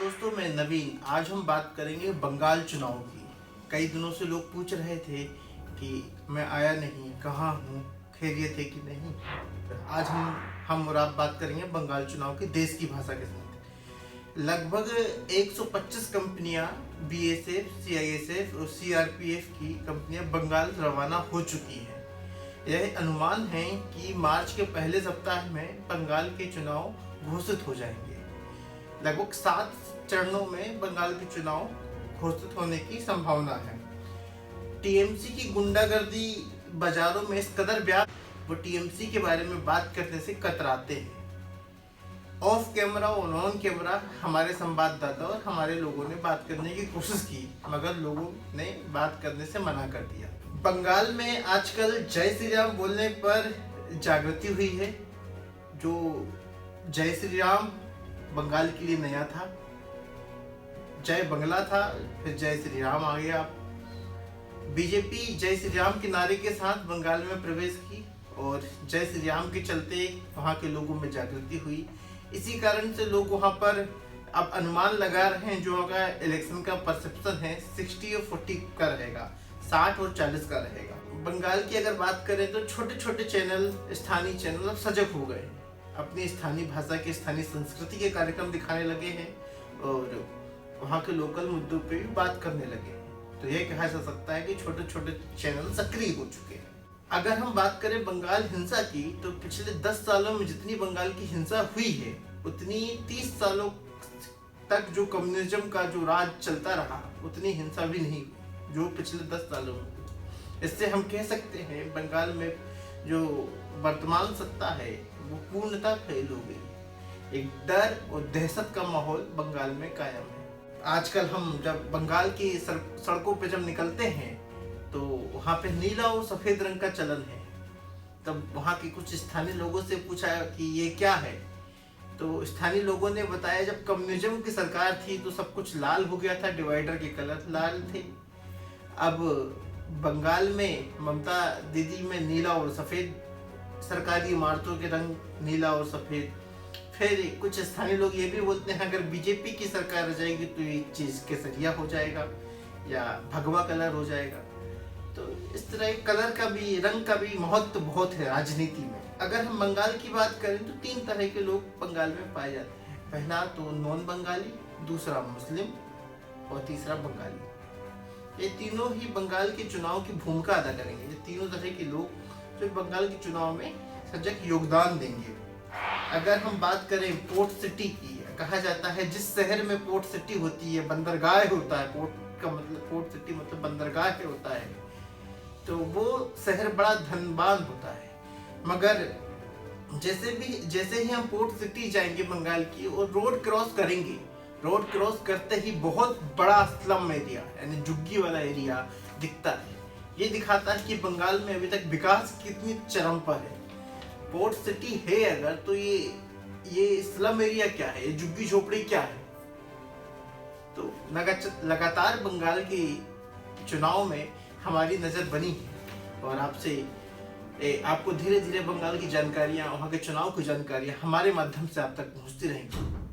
दोस्तों, मैं नवीन। आज हम बात करेंगे बंगाल चुनाव की। कई दिनों से लोग पूछ रहे थे कि मैं आया नहीं, कहाँ हूँ, खैरियत है कि नहीं। आज हम और आप बात करेंगे बंगाल चुनाव के देश की भाषा के साथ। लगभग 125 कंपनियां बीएसएफ, सीआईएसएफ और सीआरपीएफ की कंपनियां बंगाल रवाना हो चुकी हैं। यह अनुमान है कि मार्च के पहले सप्ताह में बंगाल के चुनाव घोषित हो जाएंगे। लगभग 7 चरणों में बंगाल के चुनाव घोषित होने की संभावना है। टीएमसी की गुंडागर्दी बाजारों में इस कदर व्याप्त, वो टीएमसी के बारे में बात करने से कतराते हैं। ऑफ कैमरा और ऑन कैमरा हमारे संवाददाता और हमारे लोगों ने बात करने की कोशिश की, मगर लोगों ने बात करने से मना कर दिया। बंगाल में आजकल जय श्री राम बोलने पर जागृति हुई है। जो जय श्री राम बंगाल के लिए नया था, जय बंगला था, फिर जय श्री राम आ गया। बीजेपी जय श्री राम के नारे के साथ बंगाल में प्रवेश की और जय श्री राम के चलते वहाँ के लोगों में जागृति हुई। इसी कारण से लोग वहाँ पर अब अनुमान लगा रहे हैं, जो होगा इलेक्शन का परसेप्शन है 60 और 40 का रहेगा, 60 और 40 का रहेगा। बंगाल की अगर बात करें तो छोटे छोटे चैनल, स्थानीय चैनल अब सजग हो गए हैं, अपनी स्थानीय भाषा के, स्थानीय संस्कृति के कार्यक्रम दिखाने लगे हैं और वहाँ के लोकल मुद्दों पे भी बात करने लगे हैं। तो यह कहा जा सकता है कि छोटे छोटे चैनल सक्रिय हो चुके हैं। अगर हम बात करें बंगाल हिंसा की, तो पिछले 10 सालों में जितनी बंगाल की हिंसा हुई है, उतनी 30 सालों तक जो कम्युनिज्म का जो राज चलता रहा, उतनी हिंसा भी नहीं हुई जो पिछले 10 सालों में हुई। इससे हम कह सकते हैं बंगाल में जो वर्तमान सत्ता है वो पूर्णतः फेल हो गई। एक डर और दहशत का माहौल बंगाल में कायम है। आजकल हम जब बंगाल की सड़कों पे जब निकलते हैं तो वहाँ पे नीला और सफेद रंग का चलन है। तब वहाँ के कुछ स्थानीय लोगों से पूछा कि ये क्या है, तो स्थानीय लोगों ने बताया जब कम्युनिज्म की सरकार थी तो सब कुछ लाल हो गया था, डिवाइडर के कलर लाल थे। अब बंगाल में ममता दीदी में नीला और सफेद, सरकारी इमारतों के रंग नीला और सफेद। फिर कुछ स्थानीय लोग ये भी बोलते हैं अगर बीजेपी की सरकार आ जाएगी तो ये चीज केसरिया हो जाएगा या भगवा कलर हो जाएगा। तो इस तरह कलर का भी, रंग का भी महत्व बहुत है राजनीति में। अगर हम बंगाल की बात करें तो 3 तरह के लोग बंगाल में पाए जाते हैं। पहला तो नॉन बंगाली, दूसरा मुस्लिम और तीसरा बंगाली। ये तीनों ही बंगाल के चुनाव की भूमिका अदा करेंगे। ये तीनों तरह के लोग जो बंगाल के चुनाव में सजग योगदान देंगे। अगर हम बात करें पोर्ट सिटी की, कहा जाता है जिस शहर में पोर्ट सिटी होती है, बंदरगाह होता है, पोर्ट का मतलब, पोर्ट सिटी मतलब बंदरगाह होता है, तो वो शहर बड़ा धनवान होता है। मगर जैसे ही हम पोर्ट सिटी जाएंगे बंगाल की और रोड क्रॉस करेंगे, रोड क्रॉस करते ही बहुत बड़ा स्लम एरिया यानी झुग्गी वाला एरिया दिखता है। ये दिखाता है कि बंगाल में अभी तक विकास कितनी चरम पर है। पोर्ट सिटी है अगर, तो ये स्लम एरिया क्या है, ये झुग्गी झोपड़ी क्या है। तो लगातार बंगाल के चुनाव में हमारी नजर बनी है और आपको धीरे धीरे बंगाल की जानकारियां, वहां के चुनाव की जानकारियां हमारे माध्यम से आप तक पहुंचती रहेंगी।